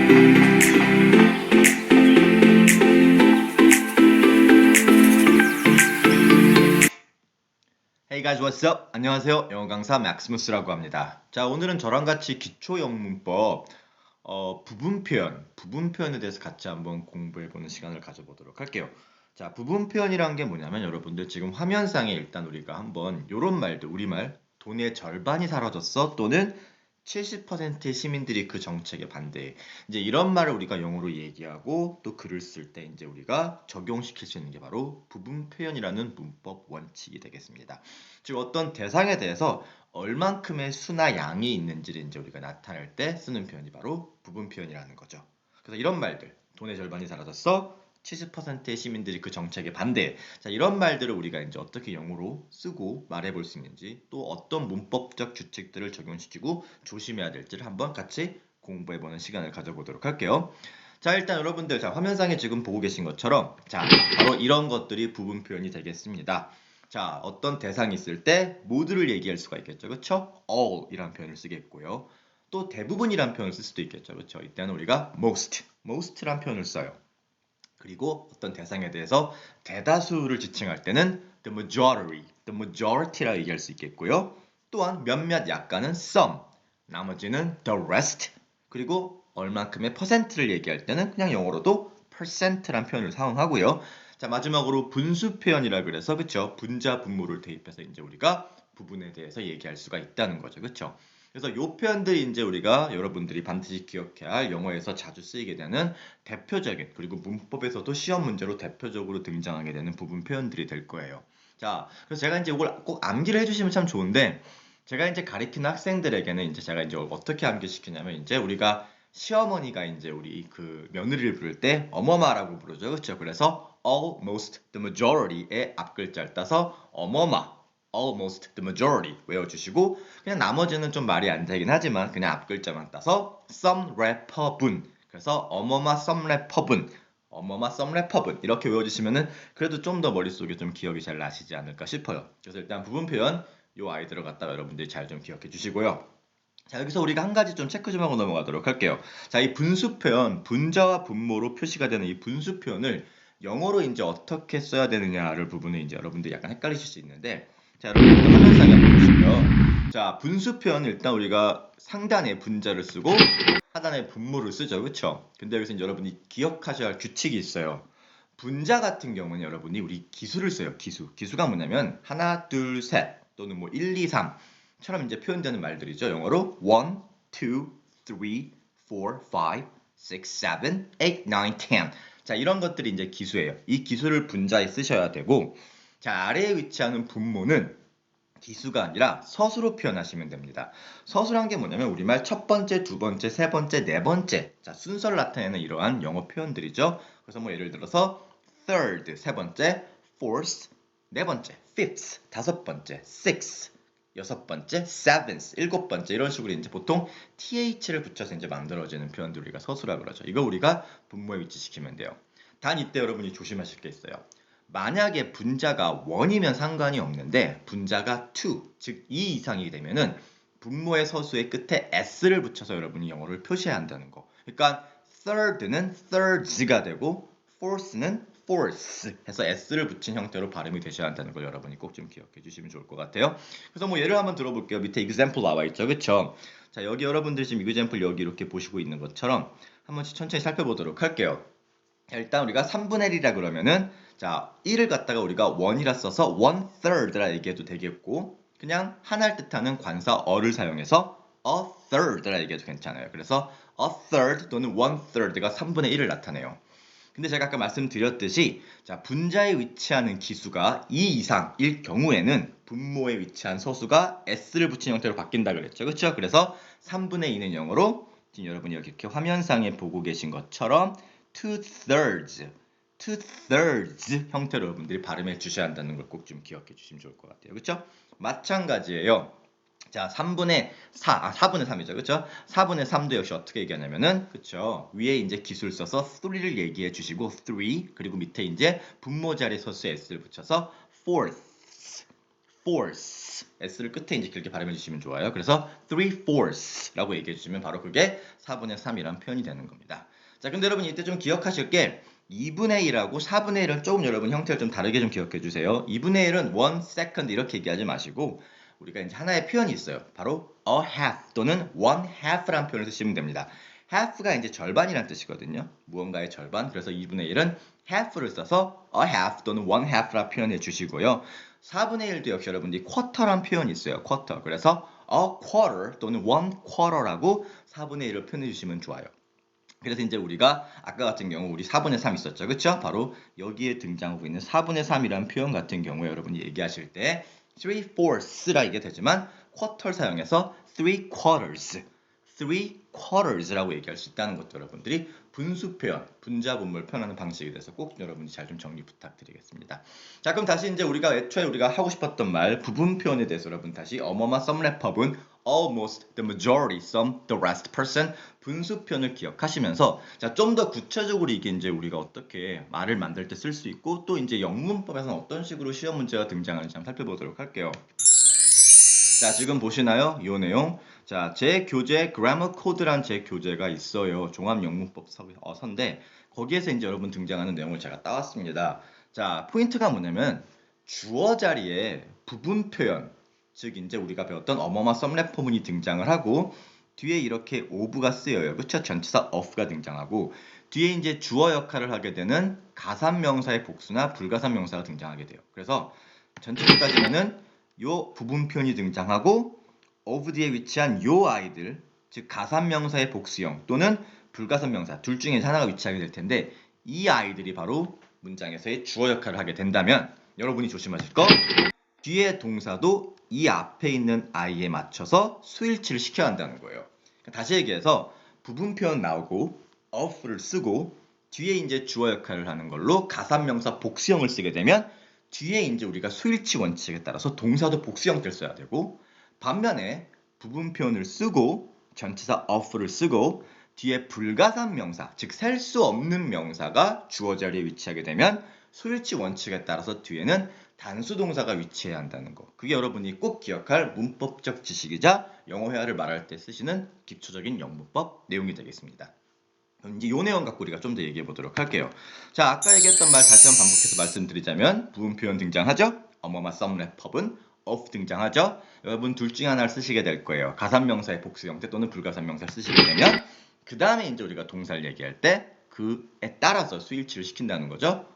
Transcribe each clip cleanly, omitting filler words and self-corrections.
Hey guys, what's up? 안녕하세요. 영어 강사 맥스무스라고 합니다. 자, 오늘은 저랑 같이 기초 영문법 부분 표현에 대해서 같이 한번 공부해보는 시간을 가져보도록 할게요. 자, 부분 표현이란 게 뭐냐면 여러분들 지금 화면상에 일단 우리가 한번 요런 말들, 우리말 돈의 절반이 사라졌어 또는 70%의 시민들이 그 정책에 반대해. 이제 이런 말을 우리가 영어로 얘기하고 또 글을 쓸 때 이제 우리가 적용시킬 수 있는 게 바로 부분 표현이라는 문법 원칙이 되겠습니다. 즉 어떤 대상에 대해서 얼만큼의 수나 양이 있는지를 이제 우리가 나타낼 때 쓰는 표현이 바로 부분 표현이라는 거죠. 그래서 이런 말들, 돈의 절반이 사라졌어. 70%의 시민들이 그 정책에 반대해. 자, 이런 말들을 우리가 이제 어떻게 영어로 쓰고 말해볼 수 있는지 또 어떤 문법적 규칙들을 적용시키고 조심해야 될지를 한번 같이 공부해보는 시간을 가져보도록 할게요. 자, 일단 여러분들 자, 화면상에 지금 보고 계신 것처럼 자, 바로 이런 것들이 부분 표현이 되겠습니다. 자, 어떤 대상이 있을 때 모두를 얘기할 수가 있겠죠. 그렇죠? all 이란 표현을 쓰겠고요. 또 대부분이란 표현을 쓸 수도 있겠죠. 그렇죠? 이때는 우리가 most란 표현을 써요. 그리고 어떤 대상에 대해서 대다수를 지칭할 때는 the majority라 얘기할 수 있겠고요. 또한 몇몇 약간은 some, 나머지는 the rest, 그리고 얼만큼의 퍼센트를 얘기할 때는 그냥 영어로도 percent란 표현을 사용하고요. 자, 마지막으로 분수 표현이라 그래서 그쵸? 분자 분모를 대입해서 이제 우리가 부분에 대해서 얘기할 수가 있다는 거죠. 그쵸? 그래서 요 표현들이 이제 우리가 여러분들이 반드시 기억해야 할 영어에서 자주 쓰이게 되는 대표적인 그리고 문법에서도 시험 문제로 대표적으로 등장하게 되는 부분 표현들이 될 거예요. 자, 그래서 제가 이제 이걸 꼭 암기를 해주시면 참 좋은데 제가 이제 가리키는 학생들에게는 이제 제가 이제 어떻게 암기시키냐면 이제 우리가 시어머니가 이제 우리 그 며느리를 부를 때 어머마라고 부르죠. 그렇죠? 그래서 almost the majority의 앞글자를 따서 어머마 almost the majority 외워주시고 그냥 나머지는 좀 말이 안 되긴 하지만 그냥 앞글자만 따서 some 래퍼분 그래서 어머마 some 래퍼분 어머마 some 래퍼분 이렇게 외워주시면은 그래도 좀 더 머릿속에 좀 기억이 잘 나시지 않을까 싶어요. 그래서 일단 부분 표현 요 아이들을 갖다가 여러분들이 잘 좀 기억해 주시고요. 자, 여기서 우리가 한 가지 좀 체크 좀 하고 넘어가도록 할게요. 자, 이 분수 표현, 분자와 분모로 표시가 되는 이 분수 표현을 영어로 이제 어떻게 써야 되느냐를 부분에 이제 여러분들이 약간 헷갈리실 수 있는데 자, 여러분들 화면상에 한번 보시고요. 자, 분수 표현 일단 우리가 상단에 분자를 쓰고 하단에 분모를 쓰죠. 그쵸? 근데 여기서 이제 여러분이 기억하셔야 할 규칙이 있어요. 분자 같은 경우는 여러분이 우리 기수를 써요. 기수가 뭐냐면 하나, 둘, 셋 또는 뭐 1, 2, 3처럼 이제 표현되는 말들이죠. 영어로 1, 2, 3, 4, 5, 6, 7, 8, 9, 10. 자, 이런 것들이 이제 기수예요. 이 기수를 분자에 쓰셔야 되고 자, 아래에 위치하는 분모는 기수가 아니라 서수로 표현하시면 됩니다. 서수란 게 뭐냐면 우리말 첫 번째, 두 번째, 세 번째, 네 번째 자, 순서를 나타내는 이러한 영어 표현들이죠. 그래서 뭐 예를 들어서 third 세 번째, fourth 네 번째, fifth 다섯 번째, sixth 여섯 번째, seventh 일곱 번째 이런 식으로 이제 보통 th를 붙여서 이제 만들어지는 표현들 우리가 서수라 그러죠. 이거 우리가 분모에 위치시키면 돼요. 단 이때 여러분이 조심하실 게 있어요. 만약에 분자가 1이면 상관이 없는데 분자가 2, 즉 2 이상이 되면은 분모의 서수의 끝에 s를 붙여서 여러분이 영어를 표시해야 한다는 거. 그러니까 third는 thirds가 되고 fourth는 fourths 해서 s를 붙인 형태로 발음이 되셔야 한다는 걸 여러분이 꼭 좀 기억해 주시면 좋을 것 같아요. 그래서 뭐 예를 한번 들어볼게요. 밑에 example 나와 있죠. 그쵸? 자, 여기 여러분들이 지금 example 여기 이렇게 보시고 있는 것처럼 한번 천천히 살펴보도록 할게요. 자, 일단 우리가 3분의 1이라 그러면은 자 1을 갖다가 우리가 1이라 써서 1third라 얘기해도 되겠고 그냥 하나를 뜻하는 관사 어를 사용해서 a third라 얘기해도 괜찮아요. 그래서 a third 또는 1third가 3분의 1을 나타내요. 근데 제가 아까 말씀드렸듯이 자 분자에 위치하는 기수가 2 이상일 경우에는 분모에 위치한 서수가 s를 붙인 형태로 바뀐다 그랬죠. 그렇죠? 그래서 3분의 2는 영어로 지금 여러분이 이렇게 화면상에 보고 계신 것처럼 two-thirds 형태로 여러분들이 발음해 주셔야 한다는 걸 꼭 좀 기억해 주시면 좋을 것 같아요. 그렇죠? 마찬가지예요. 자, 3분의 4, 4분의 3이죠. 그렇죠? 4분의 3도 역시 어떻게 얘기하냐면은 그렇죠? 위에 이제 기술 써서 3를 얘기해 주시고 3 그리고 밑에 이제 분모 자리 서수에 s를 붙여서 fourths fourths s를 끝에 이제 길게 발음해 주시면 좋아요. 그래서 3/4라고 얘기해 주시면 바로 그게 4분의 3이란 표현이 되는 겁니다. 자, 근데 여러분 이때 좀 기억하실 게 2분의 1하고 4분의 1은 조금 여러분 형태를 좀 다르게 좀 기억해 주세요. 2분의 1은 1 second 이렇게 얘기하지 마시고 우리가 이제 하나의 표현이 있어요. 바로 a half 또는 1/2라는 표현을 쓰시면 됩니다. half가 이제 절반이란 뜻이거든요. 무언가의 절반. 그래서 2분의 1은 half를 써서 a half 또는 1/2라 표현해 주시고요. 4분의 1도 역시 여러분들이 quarter란 표현이 있어요. quarter. 그래서 a quarter 또는 1/4라고 4분의 1을 표현해 주시면 좋아요. 그래서 이제 우리가 아까 같은 경우 우리 4분의 3 있었죠. 그쵸? 바로 여기에 등장하고 있는 4분의 3이라는 표현 같은 경우에 여러분이 얘기하실 때 3/4ths라 이게 되지만 쿼터 사용해서 3/4라고 얘기할 수 있다는 것도 여러분들이 분수 표현, 분자 분모를 표현하는 방식에 대해서 꼭 여러분이 잘 좀 정리 부탁드리겠습니다. 자, 그럼 다시 이제 우리가 애초에 우리가 하고 싶었던 말 부분 표현에 대해서 여러분 다시 어머마 썸랩법은 almost, the majority, some, the rest person 분수 표현을 기억하시면서 자, 좀 더 구체적으로 이게 이제 우리가 어떻게 말을 만들 때 쓸 수 있고 또 이제 영문법에서는 어떤 식으로 시험 문제가 등장하는지 한번 살펴보도록 할게요. 자, 지금 보시나요? 이 내용. 자, 제 교재 그래머 코드란 제 교재가 있어요. 종합 영문법 서인데 거기에서 이제 여러분 등장하는 내용을 제가 따왔습니다. 자, 포인트가 뭐냐면 주어 자리에 부분 표현, 즉 이제 우리가 배웠던 어머마 썸랩 포문이 등장을 하고 뒤에 이렇게 of가 쓰여요. 그쵸? 전치사 of가 등장하고 뒤에 이제 주어 역할을 하게 되는 가산명사의 복수나 불가산명사가 등장하게 돼요. 그래서 전체적으로 따지면은 요 부분 표현이 등장하고 of 뒤에 위치한 요 아이들, 즉 가산명사의 복수형 또는 불가산명사 둘 중에 하나가 위치하게 될 텐데 이 아이들이 바로 문장에서의 주어 역할을 하게 된다면 여러분이 조심하실 거 뒤에 동사도 이 앞에 있는 아이에 맞춰서 수일치를 시켜야 한다는 거예요. 다시 얘기해서 부분 표현 나오고 of를 쓰고 뒤에 이제 주어 역할을 하는 걸로 가산명사 복수형을 쓰게 되면 뒤에 이제 우리가 수일치 원칙에 따라서 동사도 복수 형태를 써야 되고 반면에 부분 표현을 쓰고 전치사 of를 쓰고 뒤에 불가산 명사, 즉 셀 수 없는 명사가 주어 자리에 위치하게 되면 수일치 원칙에 따라서 뒤에는 단수 동사가 위치해야 한다는 거. 그게 여러분이 꼭 기억할 문법적 지식이자 영어 회화를 말할 때 쓰시는 기초적인 영문법 내용이 되겠습니다. 이제 요 내용 갖고 우리가 좀 더 얘기해 보도록 할게요. 자, 아까 얘기했던 말 다시 한번 반복해서 말씀드리자면 부분 표현 등장하죠? 어머마 썸랩법은 of 등장하죠? 여러분 둘 중에 하나를 쓰시게 될 거예요. 가산명사의 복수 형태 또는 불가산명사를 쓰시게 되면 그 다음에 이제 우리가 동사를 얘기할 때 그에 따라서 수일치를 시킨다는 거죠.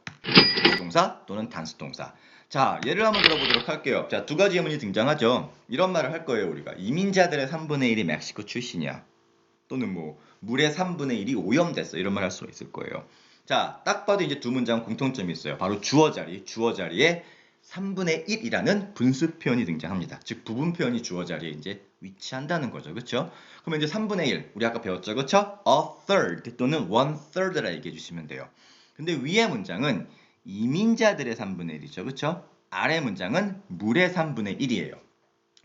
동사 또는 단수 동사. 자, 예를 한번 들어보도록 할게요. 자, 두 가지 예문이 등장하죠. 이런 말을 할 거예요, 우리가. 이민자들의 3분의 1이 멕시코 출신이야. 또는 뭐 물의 3분의 1이 오염됐어. 이런 말 할 수가 있을 거예요. 자, 딱 봐도 이제 두 문장 공통점이 있어요. 바로 주어 자리에 3분의 1이라는 분수 표현이 등장합니다. 즉 부분 표현이 주어 자리에 이제 위치한다는 거죠. 그렇죠? 그러면 이제 3분의 1 우리 아까 배웠죠. 그렇죠? a third 또는 1/3라 얘기해 주시면 돼요. 근데 위의 문장은 이민자들의 3분의 1이죠. 그렇죠? 아래 문장은 물의 3분의 1이에요.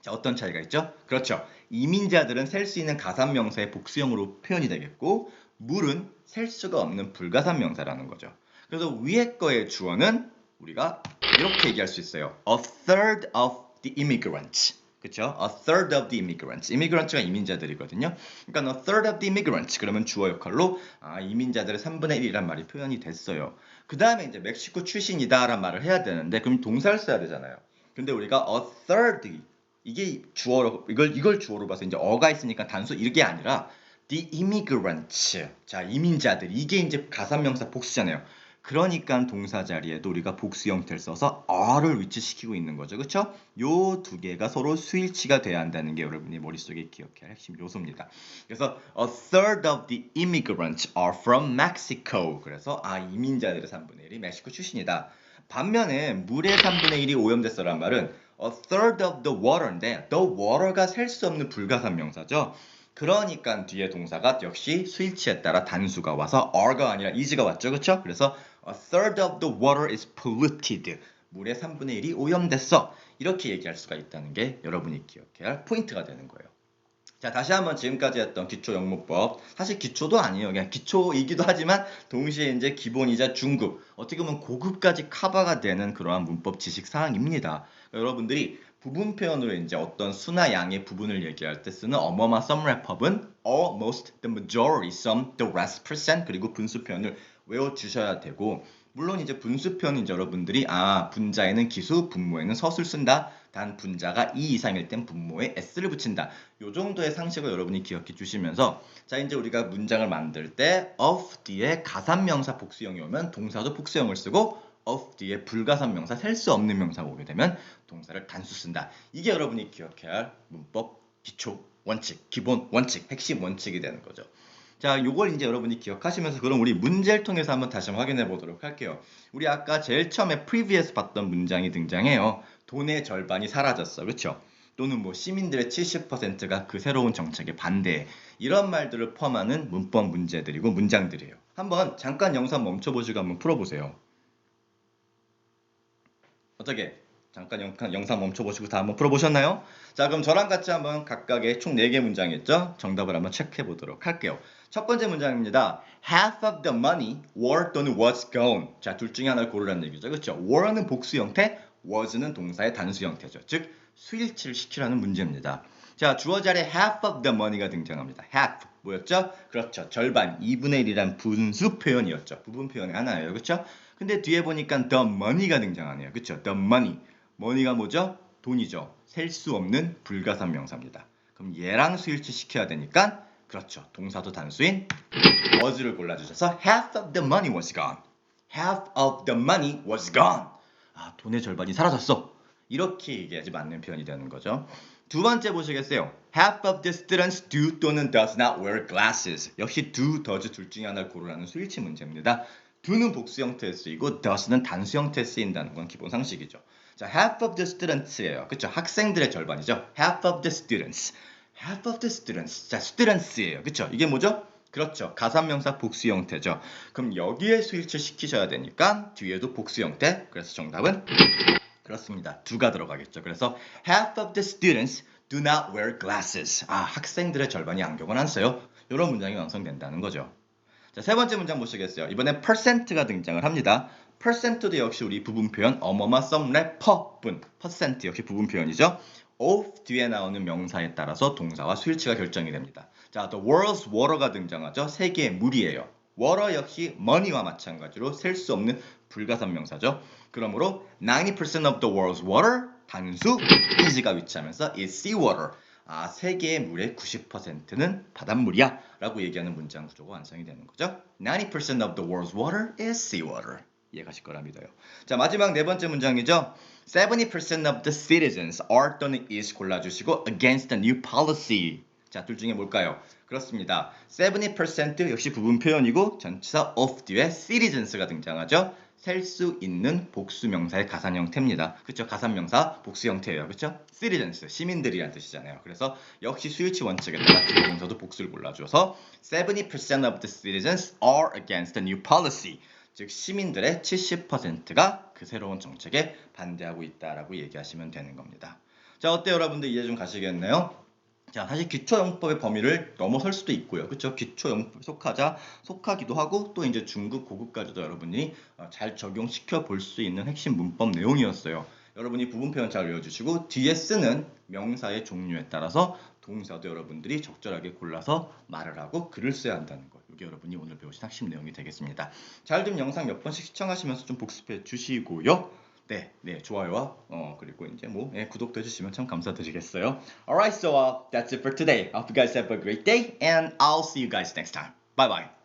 자, 어떤 차이가 있죠? 그렇죠. 이민자들은 셀 수 있는 가산명사의 복수형으로 표현이 되겠고 물은 셀 수가 없는 불가산명사라는 거죠. 그래서 위에 거의 주어는 우리가 이렇게 얘기할 수 있어요. A third of the immigrants. 그렇죠? A third of the immigrants. immigrants가 이민자들이거든요. 그러니까 a third of the immigrants 그러면 주어 역할로 이민자들의 3분의 1이란 말이 표현이 됐어요. 그 다음에 이제 멕시코 출신이다라는 말을 해야 되는데 그럼 동사를 써야 되잖아요. 근데 우리가 a third 이게 주어로 이걸 주어로 봐서 이제 어가 있으니까 단수 이게 아니라 the immigrants. 자, 이민자들. 이게 이제 가산명사 복수잖아요. 그러니까 동사 자리에도 우리가 복수 형태를 써서 are를 위치시키고 있는 거죠. 그렇죠? 요 두 개가 서로 수일치가 돼야 한다는 게 여러분이 머릿속에 기억해야 할 핵심 요소입니다. 그래서 a third of the immigrants are from Mexico. 그래서 이민자들의 3분의 1이 멕시코 출신이다. 반면에 물의 3분의 1이 오염됐어란 말은 a third of the water인데 the water가 셀 수 없는 불가산 명사죠. 그러니까 뒤에 동사가 역시 수일치에 따라 단수가 와서 are가 아니라 is가 왔죠. 그렇죠? 그래서 a third of the water is polluted. 물의 3분의 1이 오염됐어. 이렇게 얘기할 수가 있다는 게 여러분이 기억해야 할 포인트가 되는 거예요. 자, 다시 한번 지금까지 했던 기초 영문법. 사실 기초도 아니에요. 그냥 기초이기도 하지만 동시에 이제 기본이자 중급, 어떻게 보면 고급까지 커버가 되는 그러한 문법 지식 사항입니다. 그러니까 여러분들이 부분 표현으로 이제 어떤 수나 양의 부분을 얘기할 때 쓰는 어머마 some wrap-up은 almost, the majority, some, the rest percent 그리고 분수 표현을 외워주셔야 되고 물론 이제 분수 표현은 이제 여러분들이 분자에는 기수, 분모에는 서술 쓴다. 단 분자가 2 이상일 땐 분모에 s를 붙인다. 요 정도의 상식을 여러분이 기억해 주시면서 자 이제 우리가 문장을 만들 때 of 뒤에 가산명사 복수형이 오면 동사도 복수형을 쓰고 of 뒤에 불가산명사 셀 수 없는 명사가 오게 되면 동사를 단수 쓴다. 이게 여러분이 기억해야 할 문법 기초 원칙, 기본 원칙, 핵심 원칙이 되는 거죠. 자, 요걸 이제 여러분이 기억하시면서 그럼 우리 문제를 통해서 한번 다시 확인해 보도록 할게요. 우리 아까 제일 처음에 previous 봤던 문장이 등장해요. 돈의 절반이 사라졌어. 그렇죠? 또는 뭐 시민들의 70%가 그 새로운 정책에 반대해. 이런 말들을 포함하는 문법 문제들이고 문장들이에요. 한번 잠깐 영상 멈춰보시고 한번 풀어보세요. 어떻게? 잠깐 영상 멈춰보시고 다 한번 풀어보셨나요? 자, 그럼 저랑 같이 한번 각각의 총 4개 문장이었죠? 정답을 한번 체크해 보도록 할게요. 첫 번째 문장입니다. Half of the money were 또는 was gone. 자, 둘 중에 하나를 고르라는 얘기죠. 그렇죠? were는 복수 형태, was는 동사의 단수 형태죠. 즉, 수일치를 시키라는 문제입니다. 자, 주어 자리에 half of the money가 등장합니다. half 뭐였죠? 그렇죠. 절반, 2분의 1이란 분수 표현이었죠. 부분 표현의 하나예요. 그렇죠? 근데 뒤에 보니까 the money가 등장하네요. 그렇죠? the money. money가 뭐죠? 돈이죠. 셀 수 없는 불가산 명사입니다. 그럼 얘랑 수일치 시켜야 되니까 그렇죠. 동사도 단수인 was를 골라주셔서 half of the money was gone. half of the money was gone. 돈의 절반이 사라졌어. 이렇게 얘기하지 맞는 표현이 되는 거죠. 두 번째 보시겠어요? Half of the students do 또는 does not wear glasses. 역시 do, does 둘 중에 하나를 고르라는 수일치 문제입니다. do는 복수 형태에 쓰이고 does는 단수 형태에 쓰인다는 건 기본 상식이죠. 자, half of the students예요. 그렇죠? 학생들의 절반이죠. half of the students. half of the students. 자, students예요. 그렇죠? 이게 뭐죠? 그렇죠. 가산명사 복수 형태죠. 그럼 여기에 수일치 시키셔야 되니까 뒤에도 복수 형태. 그래서 정답은 그렇습니다. do가 들어가겠죠. 그래서 half of the students do not wear glasses. 학생들의 절반이 안경을 안 써요. 이런 문장이 완성된다는 거죠. 자, 세 번째 문장 보시겠어요. 이번에 percent가 등장을 합니다. percent도 역시 우리 부분 표현 어머마 썸랩 퍼분 percent 역시 부분 표현이죠. of 뒤에 나오는 명사에 따라서 동사와 수일치가 결정이 됩니다. 자, the world's water가 등장하죠. 세계의 물이에요. water 역시 money와 마찬가지로 셀 수 없는 불가산 명사죠. 그러므로 90% of the world's water 단수 is가 위치하면서 is seawater. 세계의 물의 90%는 바닷물이야 라고 얘기하는 문장 구조가 완성이 되는 거죠. 90% of the world's water is seawater. 이해가실 거라 믿어요. 자, 마지막 네 번째 문장이죠. 70% of the citizens are 또는 is 골라주시고 against the new policy. 자, 둘 중에 뭘까요? 그렇습니다. 70% 역시 부분 표현이고 전치사 of 뒤에 citizens가 등장하죠. 셀 수 있는 복수 명사의 가산 형태입니다. 그렇죠? 가산 명사 복수 형태예요. 그렇죠? citizens 시민들이란 뜻이잖아요. 그래서 역시 수일치 원칙에 따라 뒤에 동사도 복수를 골라줘서 70% of the citizens are against the new policy. 즉 시민들의 70%가 그 새로운 정책에 반대하고 있다라고 얘기하시면 되는 겁니다. 자, 어때요, 여러분들? 이해 좀 가시겠나요? 자, 사실 기초영법의 범위를 넘어설 수도 있고요. 그렇죠? 기초영법에 속하기도 하고 또 이제 중급, 고급까지도 여러분이 잘 적용시켜 볼 수 있는 핵심 문법 내용이었어요. 여러분이 부분 표현 잘 외워주시고 뒤에 쓰는 명사의 종류에 따라서 동사도 여러분들이 적절하게 골라서 말을 하고 글을 써야 한다는 거. 이게 여러분이 오늘 배우신 핵심 내용이 되겠습니다. 잘 좀 영상 몇 번씩 시청하시면서 좀 복습해 주시고요. 네, 좋아요와 그리고 이제 구독도 해주시면 참 감사드리겠어요. Alright, so that's it for today. I hope you guys have a great day, and I'll see you guys next time. Bye bye.